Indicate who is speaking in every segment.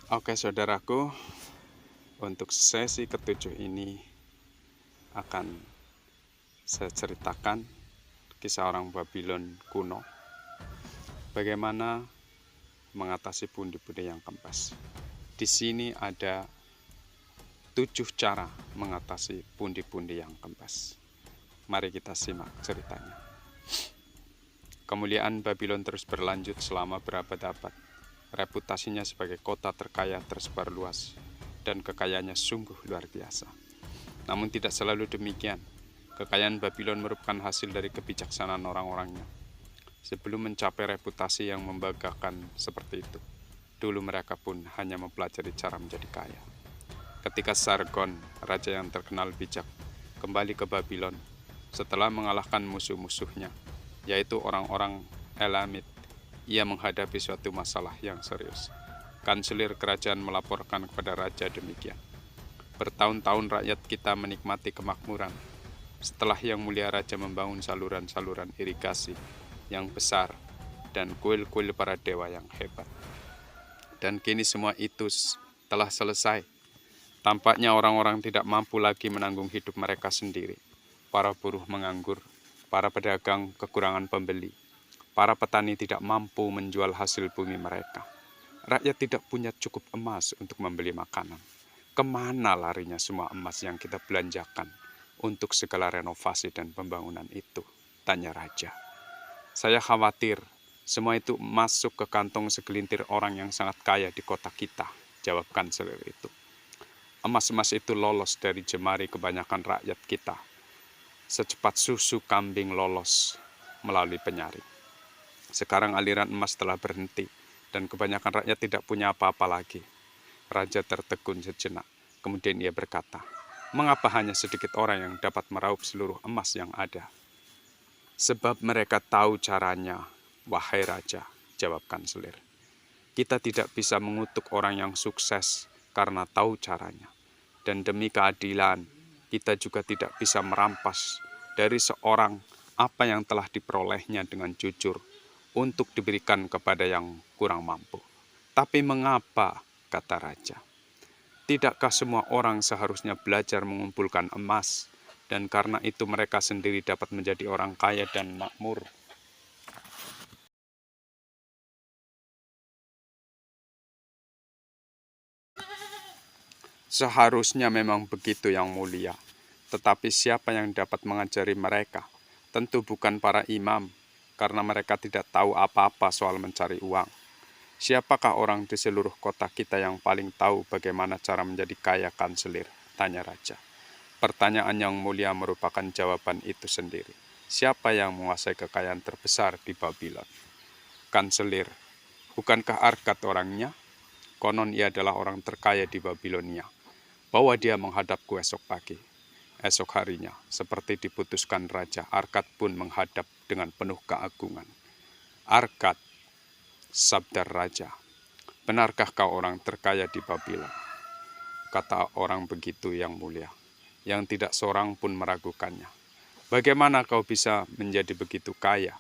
Speaker 1: Oke saudaraku, untuk sesi ketujuh ini akan saya ceritakan kisah orang Babylon kuno. Bagaimana mengatasi pundi-pundi yang kempes. Di sini ada 7 cara mengatasi pundi-pundi yang kempes. Mari kita simak ceritanya. Kemuliaan Babylon terus berlanjut selama berabad-abad. Reputasinya sebagai kota terkaya tersebar luas, dan kekayaannya sungguh luar biasa. Namun tidak selalu demikian. Kekayaan Babylon merupakan hasil dari kebijaksanaan orang-orangnya. Sebelum mencapai reputasi yang membanggakan seperti itu, dulu mereka pun hanya mempelajari cara menjadi kaya. Ketika Sargon, raja yang terkenal bijak, kembali ke Babylon setelah mengalahkan musuh-musuhnya, yaitu orang-orang Elamit, ia menghadapi suatu masalah yang serius. Kanselir kerajaan melaporkan kepada raja demikian. Bertahun-tahun rakyat kita menikmati kemakmuran. Setelah Yang Mulia Raja membangun saluran-saluran irigasi yang besar dan kuil-kuil para dewa yang hebat. Dan kini semua itu telah selesai. Tampaknya orang-orang tidak mampu lagi menanggung hidup mereka sendiri. Para buruh menganggur, para pedagang kekurangan pembeli, para petani tidak mampu menjual hasil bumi mereka. Rakyat tidak punya cukup emas untuk membeli makanan. Kemana larinya semua emas yang kita belanjakan untuk segala renovasi dan pembangunan itu? Tanya raja. Saya khawatir semua itu masuk ke kantong segelintir orang yang sangat kaya di kota kita, jawab kanselir itu. Emas-emas itu lolos dari jemari kebanyakan rakyat kita, secepat susu kambing lolos melalui penyaring. Sekarang aliran emas telah berhenti, dan kebanyakan rakyat tidak punya apa-apa lagi. Raja tertegun sejenak, kemudian ia berkata, mengapa hanya sedikit orang yang dapat meraup seluruh emas yang ada? Sebab mereka tahu caranya, wahai raja, jawab kanselir. Kita tidak bisa mengutuk orang yang sukses karena tahu caranya. Dan demi keadilan, kita juga tidak bisa merampas dari seorang apa yang telah diperolehnya dengan jujur untuk diberikan kepada yang kurang mampu. Tapi mengapa, kata raja, tidakkah semua orang seharusnya belajar mengumpulkan emas, dan karena itu mereka sendiri dapat menjadi orang kaya dan makmur? Seharusnya memang begitu Yang Mulia. Tetapi siapa yang dapat mengajari mereka? Tentu bukan para imam, karena mereka tidak tahu apa-apa soal mencari uang. Siapakah orang di seluruh kota kita yang paling tahu bagaimana cara menjadi kaya, kanselir? Tanya raja. Pertanyaan Yang Mulia merupakan jawaban itu sendiri. Siapa yang menguasai kekayaan terbesar di Babylon? Kanselir, bukankah Arkad orangnya? Konon ia adalah orang terkaya di Babilonia. Bawa dia menghadapku esok pagi. Esok harinya, seperti diputuskan raja, Arkad pun menghadap dengan penuh keagungan. Arkad, sabda raja, benarkah kau orang terkaya di Babylon? Kata orang begitu Yang Mulia, yang tidak seorang pun meragukannya. Bagaimana kau bisa menjadi begitu kaya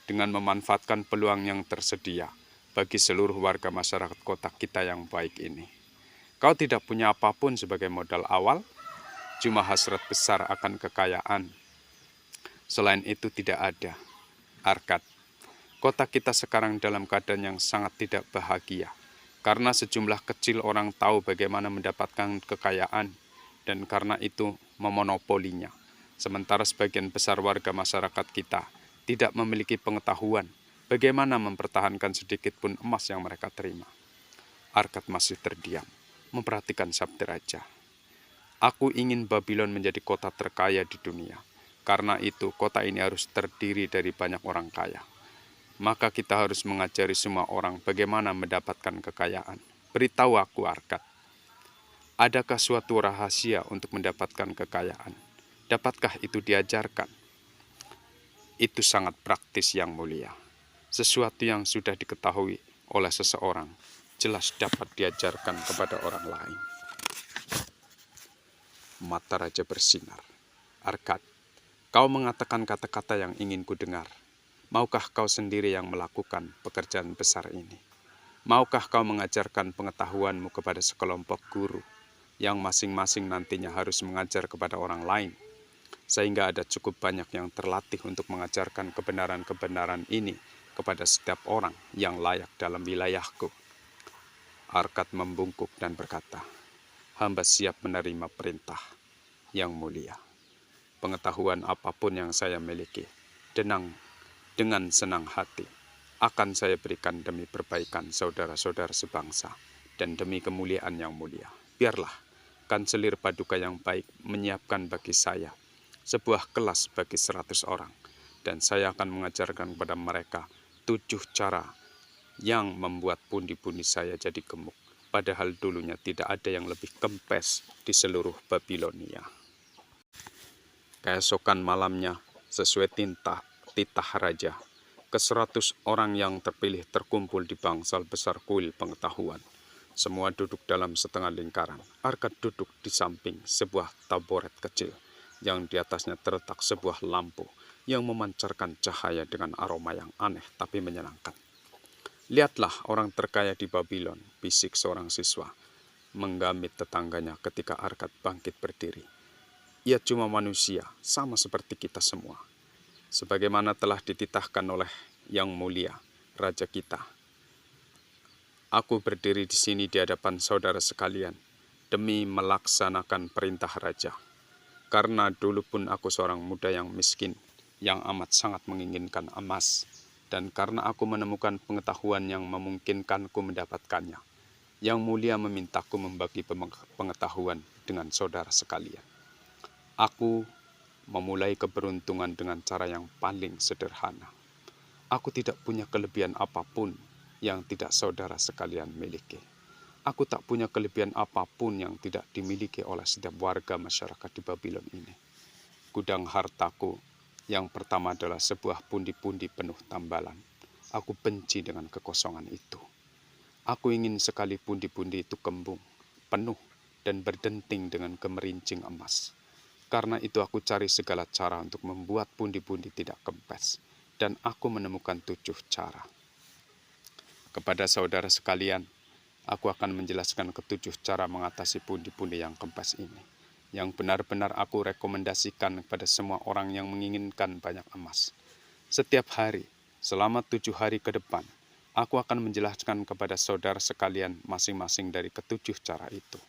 Speaker 1: dengan memanfaatkan peluang yang tersedia bagi seluruh warga masyarakat kota kita yang baik ini? Kau tidak punya apapun sebagai modal awal, cuma hasrat besar akan kekayaan. Selain itu tidak ada. Arkad, kota kita sekarang dalam keadaan yang sangat tidak bahagia, karena sejumlah kecil orang tahu bagaimana mendapatkan kekayaan, dan karena itu memonopolinya. Sementara sebagian besar warga masyarakat kita tidak memiliki pengetahuan bagaimana mempertahankan sedikit pun emas yang mereka terima. Arkad masih terdiam, memperhatikan sabda raja. Aku ingin Babylon menjadi kota terkaya di dunia. Karena itu, kota ini harus terdiri dari banyak orang kaya. Maka kita harus mengajari semua orang bagaimana mendapatkan kekayaan. Beritahu aku, Arkad. Adakah suatu rahasia untuk mendapatkan kekayaan? Dapatkah itu diajarkan? Itu sangat praktis, Yang Mulia. Sesuatu yang sudah diketahui oleh seseorang jelas dapat diajarkan kepada orang lain. Mata raja bersinar. Arkad, kau mengatakan kata-kata yang ingin ku dengar. Maukah kau sendiri yang melakukan pekerjaan besar ini? Maukah kau mengajarkan pengetahuanmu kepada sekelompok guru yang masing-masing nantinya harus mengajar kepada orang lain, sehingga ada cukup banyak yang terlatih untuk mengajarkan kebenaran-kebenaran ini kepada setiap orang yang layak dalam wilayahku? Arkad membungkuk dan berkata, hamba siap menerima perintah yang mulia. Pengetahuan apapun yang saya miliki, dengan senang hati akan saya berikan demi perbaikan saudara-saudara sebangsa dan demi kemuliaan yang mulia. Biarlah Kanselir Paduka yang baik menyiapkan bagi saya sebuah kelas bagi 100 orang, dan saya akan mengajarkan kepada mereka 7 cara yang membuat pundi-pundi saya jadi gemuk, padahal dulunya tidak ada yang lebih kempes di seluruh Babilonia. Keesokan malamnya, sesuai titah raja, ke-100 orang yang terpilih terkumpul di bangsal besar kuil pengetahuan. Semua duduk dalam setengah lingkaran. Arkad duduk di samping sebuah taboret kecil, yang di atasnya terletak sebuah lampu yang memancarkan cahaya dengan aroma yang aneh tapi menyenangkan. Lihatlah orang terkaya di Babylon, bisik seorang siswa, menggamit tetangganya ketika Arkad bangkit berdiri. Ia cuma manusia, sama seperti kita semua. Sebagaimana telah dititahkan oleh Yang Mulia, Raja kita. Aku berdiri di sini di hadapan saudara sekalian, demi melaksanakan perintah Raja. Karena dulu pun aku seorang muda yang miskin, yang amat sangat menginginkan emas. Dan karena aku menemukan pengetahuan yang memungkinkanku mendapatkannya, Yang Mulia memintaku membagi pengetahuan dengan saudara sekalian. Aku memulai keberuntungan dengan cara yang paling sederhana. Aku tidak punya kelebihan apapun yang tidak saudara sekalian miliki. Aku tak punya kelebihan apapun yang tidak dimiliki oleh setiap warga masyarakat di Babylon ini. Gudang hartaku yang pertama adalah sebuah pundi-pundi penuh tambalan. Aku benci dengan kekosongan itu. Aku ingin sekali pundi-pundi itu kembung, penuh, dan berdenting dengan gemerincing emas. Karena itu aku cari segala cara untuk membuat pundi-pundi tidak kempes. Dan aku menemukan 7 cara. Kepada saudara sekalian, aku akan menjelaskan ke-7 cara mengatasi pundi-pundi yang kempes ini, yang benar-benar aku rekomendasikan kepada semua orang yang menginginkan banyak emas. Setiap hari, selama 7 hari ke depan, aku akan menjelaskan kepada saudara sekalian masing-masing dari ke-7 cara itu.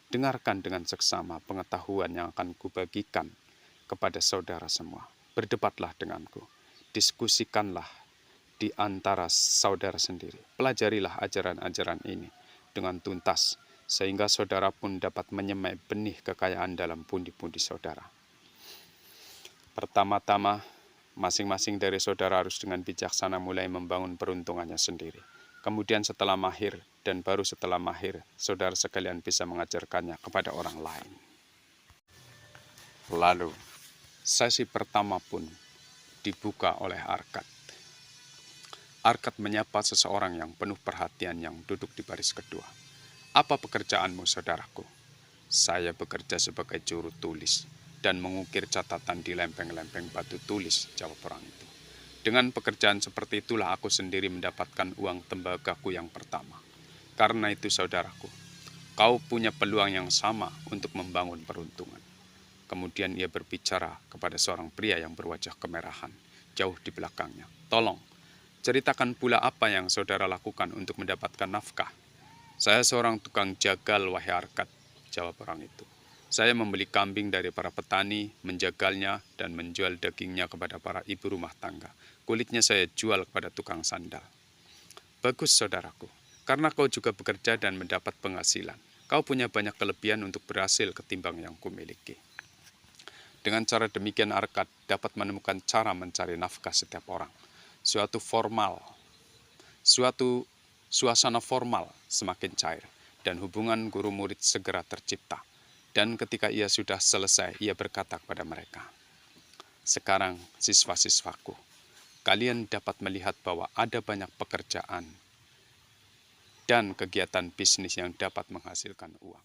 Speaker 1: Dengarkan dengan seksama pengetahuan yang akan kubagikan kepada saudara semua. Berdebatlah denganku. Diskusikanlah di antara saudara sendiri. Pelajarilah ajaran-ajaran ini dengan tuntas, sehingga saudara pun dapat menyemai benih kekayaan dalam pundi-pundi saudara. Pertama-tama, masing-masing dari saudara harus dengan bijaksana mulai membangun peruntungannya sendiri. Kemudian setelah mahir, dan baru setelah mahir, saudara sekalian bisa mengajarkannya kepada orang lain. Lalu, sesi pertama pun dibuka oleh Arkad. Arkad menyapa seseorang yang penuh perhatian yang duduk di baris kedua. Apa pekerjaanmu, saudaraku? Saya bekerja sebagai juru tulis dan mengukir catatan di lempeng-lempeng batu tulis, jawab orang itu. Dengan pekerjaan seperti itulah aku sendiri mendapatkan uang tembagaku yang pertama. Karena itu saudaraku, kau punya peluang yang sama untuk membangun peruntungan. Kemudian ia berbicara kepada seorang pria yang berwajah kemerahan, jauh di belakangnya. Tolong, ceritakan pula apa yang saudara lakukan untuk mendapatkan nafkah. Saya seorang tukang jagal, wahai Arkad, jawab orang itu. Saya membeli kambing dari para petani, menjagalnya, dan menjual dagingnya kepada para ibu rumah tangga. Kulitnya saya jual kepada tukang sandal. Bagus, saudaraku, karena kau juga bekerja dan mendapat penghasilan. Kau punya banyak kelebihan untuk berhasil ketimbang yang kumiliki. Dengan cara demikian, Arkad dapat menemukan cara mencari nafkah setiap orang. Suasana formal semakin cair, dan hubungan guru murid segera tercipta. Dan ketika ia sudah selesai, ia berkata kepada mereka, sekarang siswa-siswaku, kalian dapat melihat bahwa ada banyak pekerjaan dan kegiatan bisnis yang dapat menghasilkan uang.